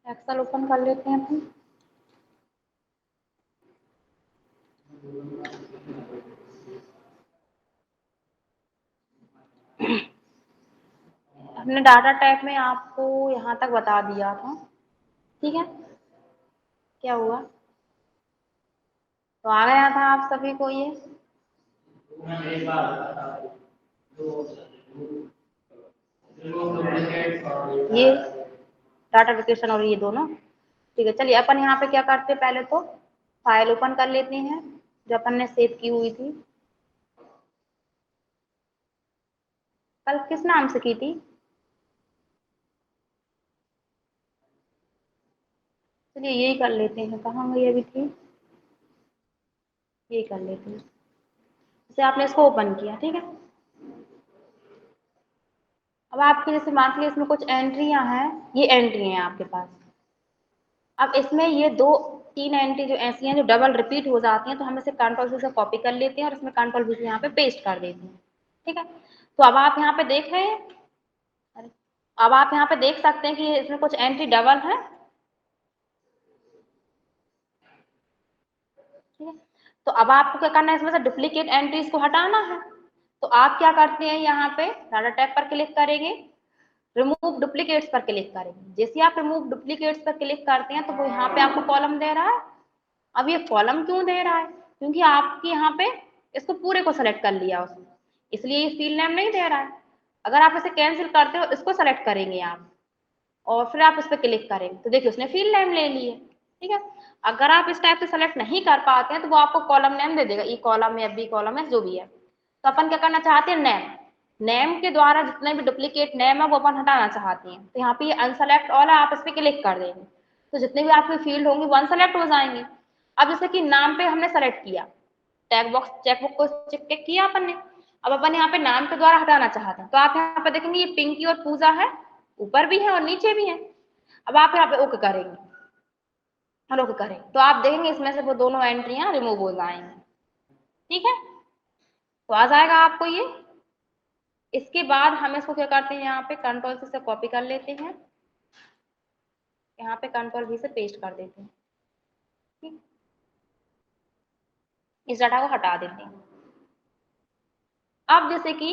Excel open कर लेते हैं अपन। हमने डाटा टाइप में आपको यहाँ तक बता दिया था, ठीक है। क्या हुआ, तो आ गया था आप सभी को ये। ये डाटा लोकेशन और ये दोनों, ठीक है। चलिए अपन यहाँ पे क्या करते हैं, पहले तो फाइल ओपन कर लेते हैं जो अपन ने सेव की हुई थी। कल किस नाम से की थी? चलिए यही कर लेते हैं, कहाँ गई अभी थी, यही कर लेते हैं। जैसे आपने इसको ओपन किया, ठीक है। अब आपके जैसे मान लीजिए इसमें कुछ एंट्रियां हैं, ये एंट्री हैं आपके पास। अब इसमें ये दो तीन एंट्री जो ऐसी हैं जो डबल रिपीट हो जाती हैं, तो हम इसे कंट्रोल से कॉपी कर लेते हैं और इसमें कंट्रोल भी से यहाँ पे पेस्ट कर देते हैं, ठीक है। तो अब आप यहाँ पे देख रहे हैं, अब आप यहाँ पे देख सकते हैं कि इसमें कुछ एंट्री डबल है, ठीक है। तो अब आपको क्या करना है, इसमें से डुप्लीकेट एंट्रीज को हटाना है। तो आप क्या करते हैं, यहाँ पे डाटा टैब पर क्लिक करेंगे, रिमूव डुप्लीकेट्स पर क्लिक करेंगे। जैसे आप रिमूव डुप्लीकेट्स पर क्लिक करते हैं तो वो यहाँ पे आपको कॉलम दे रहा है। अब ये कॉलम क्यों दे रहा है, क्योंकि आपके यहाँ पे इसको पूरे को सेलेक्ट कर लिया उसने, इसलिए ये फील्ड नेम नहीं दे रहा है। अगर आप इसे कैंसिल करते हो, इसको सेलेक्ट करेंगे आप और फिर आप इस पर क्लिक करेंगे, तो देखिए उसने फील्ड नेम ले लिए, ठीक है। अगर आप इस टाइप से सेलेक्ट नहीं कर पाते हैं तो वो आपको कॉलम नेम दे देगा, ई कॉलम है, बी कॉलम है, जो भी है। तो अपन क्या करना चाहते हैं, नेम, नेम के द्वारा जितने भी डुप्लीकेट नेम है वो अपन हटाना चाहते हैं। तो यहाँ पे ये अनसेलेक्ट ऑल है, आप इस पर क्लिक कर देंगे तो जितने भी आपके फील्ड होंगे वो अनसेलेक्ट हो जाएंगे। अब जैसे कि नाम पे हमने सेलेक्ट किया, टैग बॉक्स चेकबुक को चेक किया अपन ने, अब अपन यहाँ पे नाम के द्वारा हटाना चाहते हैं, तो आप यहाँ पे देखेंगे ये पिंकी और पूजा है, ऊपर भी है और नीचे भी है। अब आप यहाँ पे ओके करेंगे, और ओके करें तो आप देखेंगे इसमें से वो दोनों एंट्रियां रिमूव हो जाएंगी, ठीक है। तो आ जाएगा आपको ये। इसके बाद हम इसको क्या करते हैं, यहाँ पे कंट्रोल से कॉपी कर लेते हैं, यहाँ पे कंट्रोल भी से पेस्ट कर देते हैं, ठीक। इस डाटा को हटा देते हैं। अब जैसे कि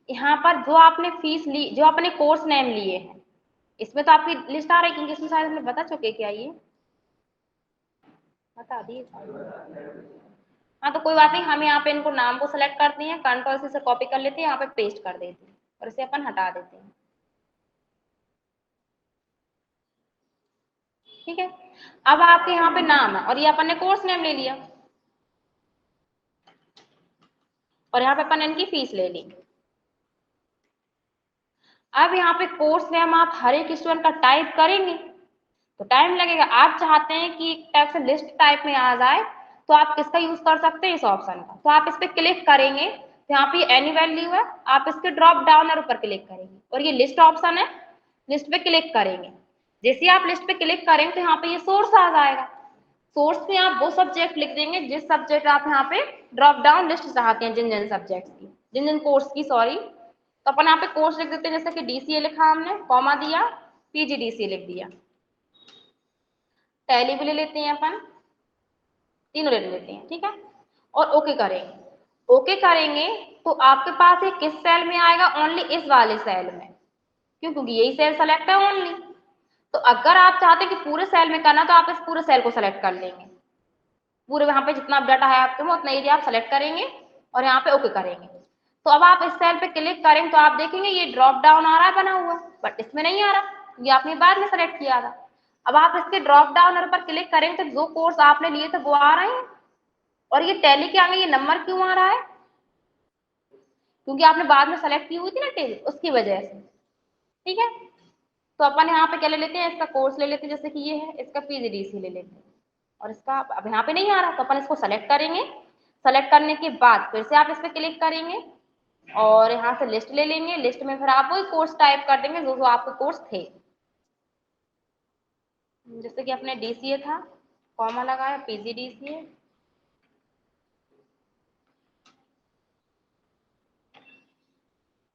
यहाँ पर जो आपने फीस ली, जो आपने कोर्स नेम लिए हैं, इसमें तो आपकी लिस्ट आ रही है, क्योंकि इसमें शायद हमें बता चुके क्या ये बता दिए। हाँ तो कोई बात नहीं, हम यहाँ पे इनको नाम को सिलेक्ट करते हैं, कंट्रोल से कॉपी कर लेते हैं, यहाँ पे पेस्ट कर देते हैं और इसे अपन हटा देते हैं, ठीक है। अब आपके यहाँ पे नाम है और ये अपन ने कोर्स नेम ले लिया और यहाँ पे अपन इनकी फीस ले ली। अब यहाँ पे कोर्स नेम आप हर एक स्टूडेंट का टाइप करेंगे तो टाइम लगेगा। आप चाहते हैं कि एक टाइप से लिस्ट टाइप में आ जाए, तो आप किसका यूज कर सकते हैं, इस ऑप्शन का। तो आप इस पर क्लिक करेंगे तो यहाँ पे एनी वैल्यू है, आप इसके ड्रॉप डाउन और ऊपर क्लिक करेंगे और ये लिस्ट ऑप्शन है, लिस्ट पे क्लिक करेंगे। जैसे आप लिस्ट पे क्लिक करेंगे तो यहाँ पे ये सोर्स आ जाएगा। सोर्स में आप वो सब्जेक्ट लिख देंगे जिस सब्जेक्ट आप यहाँ पे ड्रॉप डाउन लिस्ट चाहते हैं, जिन जिन सब्जेक्ट्स की, जिन जिन कोर्स की, सॉरी। तो अपन यहाँ पे कोर्स लिख देते हैं, जैसे कि डीसीए लिखा हमने, कॉमा दिया, पीजीडीसीए लिख दिया। टैली भी ले लेते हैं अपन, तीनों ले लेते हैं, ठीक है। और ओके करेंगे, ओके करेंगे तो आपके पास ये किस सेल में आएगा, ओनली इस वाले सेल में, क्यों, क्योंकि यही सेल सेलेक्ट है ओनली। तो अगर आप चाहते हैं कि पूरे सेल में करना तो आप इस पूरे सेल को सेलेक्ट कर लेंगे, पूरे यहाँ पे जितना डाटा है आपके में उतना एरिया आप सेलेक्ट करेंगे और यहाँ पे ओके करेंगे। तो अब आप इस सेल पे क्लिक करेंगे तो आप देखेंगे ये ड्रॉप डाउन आ रहा है बना हुआ, बट इसमें नहीं आ रहा, ये आपने बाद में सेलेक्ट किया था। अब आप इसके ड्रॉप डाउन पर क्लिक करेंगे तो जो कोर्स आपने लिए थे वो आ रहे हैं, और ये टैली के आगे ये नंबर क्यों आ रहा है, क्योंकि आपने बाद में सेलेक्ट की हुई थी ना टेबल, उसकी वजह से, ठीक है। तो अपन यहाँ पे क्या ले लेते हैं, इसका कोर्स ले लेते हैं, जैसे कि ये है, इसका पीजीडीसी ले लेते हैं और इसका अब यहाँ पे नहीं आ रहा तो अपन इसको सेलेक्ट करेंगे। सेलेक्ट करने के बाद फिर से आप इस पर क्लिक करेंगे और यहाँ से लिस्ट ले लेंगे, लिस्ट में फिर आप वही कोर्स टाइप कर देंगे जो जो आपके कोर्स थे, जैसे कि अपने डीसीए था, कॉमा लगाया, पीजीडीसीए,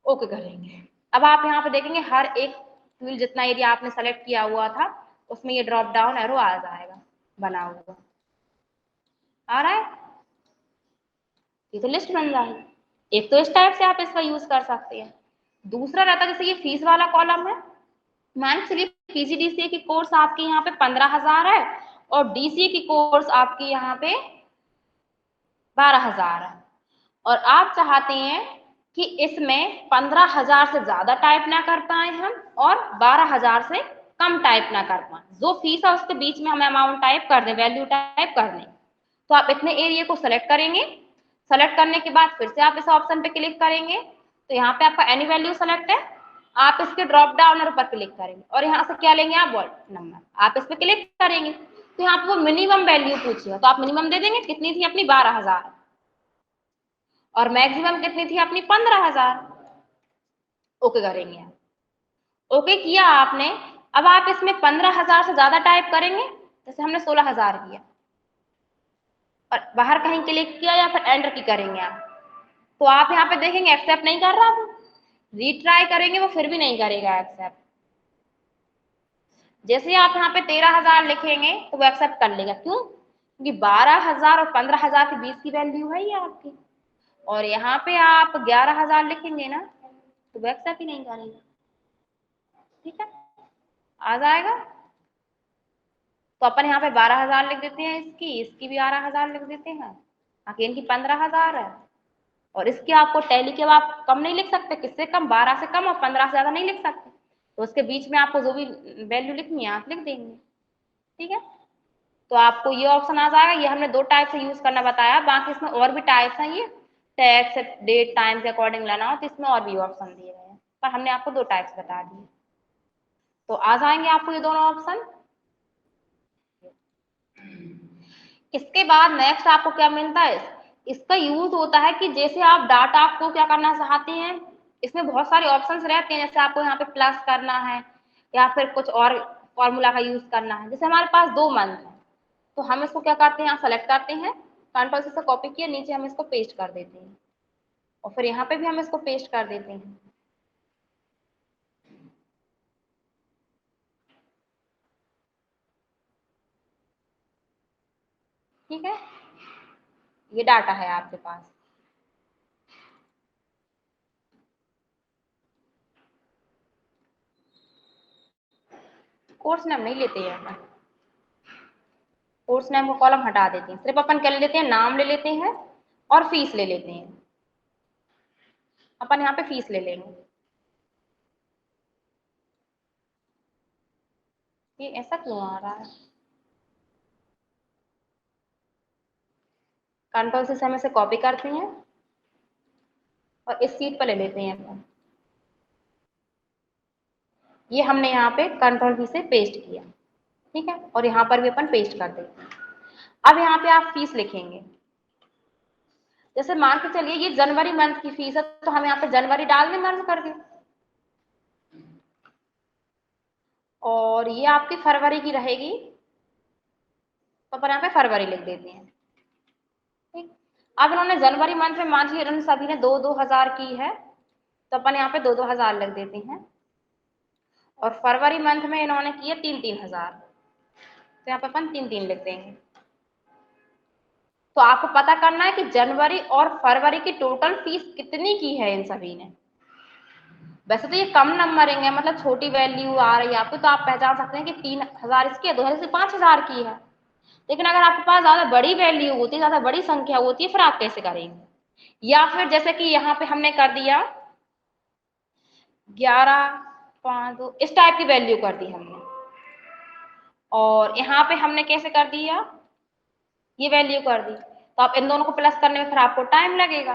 ओके करेंगे। अब आप यहाँ पे देखेंगे हर एक फील्ड जितना एरिया आपने सेलेक्ट किया हुआ था उसमें ये ड्रॉप डाउन एरो आ जाएगा बना हुआ, आ रहा है। ये तो लिस्ट बन जाएगी। एक तो इस टाइप से आप इसका यूज कर सकते हैं। दूसरा रहता है जैसे ये फीस वाला कॉलम है, मान चलिए पीजीडीसीए की कोर्स आपके यहाँ पे 15,000 है और डीसीए की कोर्स आपके यहाँ पे 12,000 है, और आप चाहते हैं कि इसमें 15,000 से ज्यादा टाइप ना कर पाए हम और 12,000 से कम टाइप ना कर पाए, जो फीस है उसके बीच में हमें अमाउंट टाइप कर दें, वैल्यू टाइप कर दें। तो आप इतने एरिया को सेलेक्ट करेंगे, सेलेक्ट करने के बाद फिर से आप इस ऑप्शन पे क्लिक करेंगे, तो यहाँ पे आपका एनी वैल्यू सेलेक्ट है, आप इसके ड्रॉप डाउन पर क्लिक करेंगे और यहाँ से क्या लेंगे आप वर्ड नंबर, आप इस पे क्लिक करेंगे तो यहाँ पे वो मिनिमम वैल्यू पूछेगा, तो आप मिनिमम दे देंगे, कितनी थी अपनी 12,000 और मैक्सिमम कितनी थी अपनी 15,000। ओके करेंगे आप, ओके किया आपने। अब आप इसमें 15,000 से ज्यादा टाइप करेंगे, जैसे हमने 16,000 किया और बाहर कहीं क्लिक किया या फिर एंटर की करेंगे आप, तो आप यहाँ पे देखेंगे एक्सेप्ट नहीं कर रहा, वो रीट्राई करेंगे वो फिर भी नहीं करेगा एक्सेप्ट। जैसे आप यहाँ पे 13,000 लिखेंगे तो वो एक्सेप्ट कर लेगा, क्यों? क्योंकि 12,000 और 15,000 के बीच की वैल्यू है ये आपकी, और यहाँ पे आप 11,000 लिखेंगे ना तो वो एक्सेप्ट ही नहीं करेगा। ठीक है, आ जाएगा। तो अपन यहाँ पे 12,000 लिख देते हैं, इसकी भी 12,000 लिख देते हैं, बाकी इनकी 15,000 है। और इसके आपको टैली के अब आप कम नहीं लिख सकते, किससे कम? 12 से कम और 15 से ज्यादा नहीं लिख सकते, तो उसके बीच में आपको जो भी वैल्यू लिखनी है आप लिख देंगे। ठीक है, तो आपको ये ऑप्शन आ जाएगा। ये हमने 2 टाइप से यूज करना बताया, बाकी इसमें और भी टाइप्स हैं, ये टैक्स डेट टाइम के अकॉर्डिंग लाना हो तो इसमें और भी ऑप्शन दिए गए हैं, पर हमने आपको 2 टाइप्स बता दिए। तो आ जाएंगे आपको ये दोनों ऑप्शन। इसके बाद नेक्स्ट आपको क्या मिलता है, इसका यूज होता है कि जैसे आप डाटा को क्या करना चाहते हैं, इसमें बहुत सारे ऑप्शंस रहते हैं, जैसे आपको यहाँ पे प्लस करना है या फिर कुछ और फॉर्मूला का यूज करना है। जैसे हमारे पास 2 मंथ है तो हम इसको क्या करते हैं, यहाँ सेलेक्ट करते हैं, कंट्रोल से कॉपी किया, नीचे हम इसको पेस्ट कर देते हैं और फिर यहाँ पे भी हम इसको पेस्ट कर देते हैं। ठीक है, ये डाटा है आपके पास। कोर्स नेम नहीं लेते हैं अपन, कोर्स नेम को कॉलम हटा देते हैं, सिर्फ अपन क्या ले लेते हैं, नाम ले लेते हैं और फीस ले लेते हैं। अपन यहाँ पे फीस ले लेंगे। ये ऐसा क्यों आ रहा है? कंट्रोल से हम इसे कॉपी करते हैं और इस सीट पर ले लेते हैं अपन। ये हमने यहाँ पे कंट्रोल V से पेस्ट किया। ठीक है, और यहाँ पर भी अपन पेस्ट कर देते हैं। अब यहाँ पे आप फीस लिखेंगे, जैसे मान के चलिए ये जनवरी मंथ की फीस है तो हम यहाँ पे जनवरी डाल दें मर्ज करके, और ये आपकी फरवरी की रहेगी तो अपन यहाँ पे फरवरी लिख देते हैं। ठीक, अब इन्होंने जनवरी मंथ में मान लीजिए इन्होंने सभी ने 2-2 हजार की है तो अपन यहाँ पे 2-2 हजार लिख देते हैं, और फरवरी मंथ में इन्होंने किए 3-3 हजार तो यहाँ पे अपन 3-3 लिख देंगे। तो आपको पता करना है कि जनवरी और फरवरी की टोटल फीस कितनी की है इन सभी ने। वैसे तो ये कम नंबरिंग है, मतलब छोटी वैल्यू आ रही है आपको, तो आप पहचान सकते हैं कि 3,000 इसकी है, 2,000 से 5,000 की है। लेकिन अगर आपके पास ज्यादा बड़ी वैल्यू होती है, ज्यादा बड़ी संख्या होती है, फिर आप कैसे करेंगे? या फिर जैसे कि यहाँ पे हमने कर दिया 11,5,2 इस टाइप की वैल्यू कर दी हमने, और यहाँ पे हमने कैसे कर दिया, ये वैल्यू कर दी, तो आप इन दोनों को प्लस करने में फिर आपको टाइम लगेगा।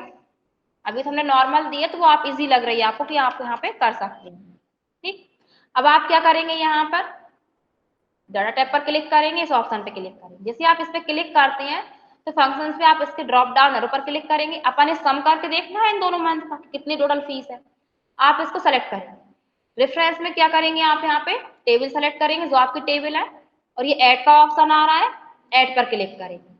अभी तो हमने नॉर्मल दिए तो वो आप इजी लग रही है आपको कि आप यहाँ पे कर सकते हैं। ठीक, अब आप क्या करेंगे, यहाँ पर डाटा टैब पर क्लिक करेंगे, इस ऑप्शन पे क्लिक करेंगे। जैसे आप इस पे क्लिक करते हैं तो फंक्शंस पे आप इसके ड्रॉप डाउन एरो पर क्लिक करेंगे, अपन ने सम करके देखना है इन दोनों मंथ का कितनी टोटल फीस है, आप इसको सेलेक्ट करेंगे। रेफरेंस में क्या करेंगे, आप यहाँ पे टेबल सेलेक्ट करेंगे जो आपकी टेबल है, और ये ऐड का ऑप्शन आ रहा है, ऐड पर क्लिक करेंगे।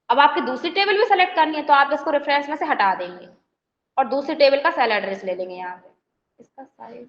अब आपकी दूसरी टेबल भी सेलेक्ट करनी है तो आप इसको रेफरेंस में से हटा देंगे और दूसरी टेबल का सेल एड्रेस ले लेंगे यहाँ पे, इसका साइज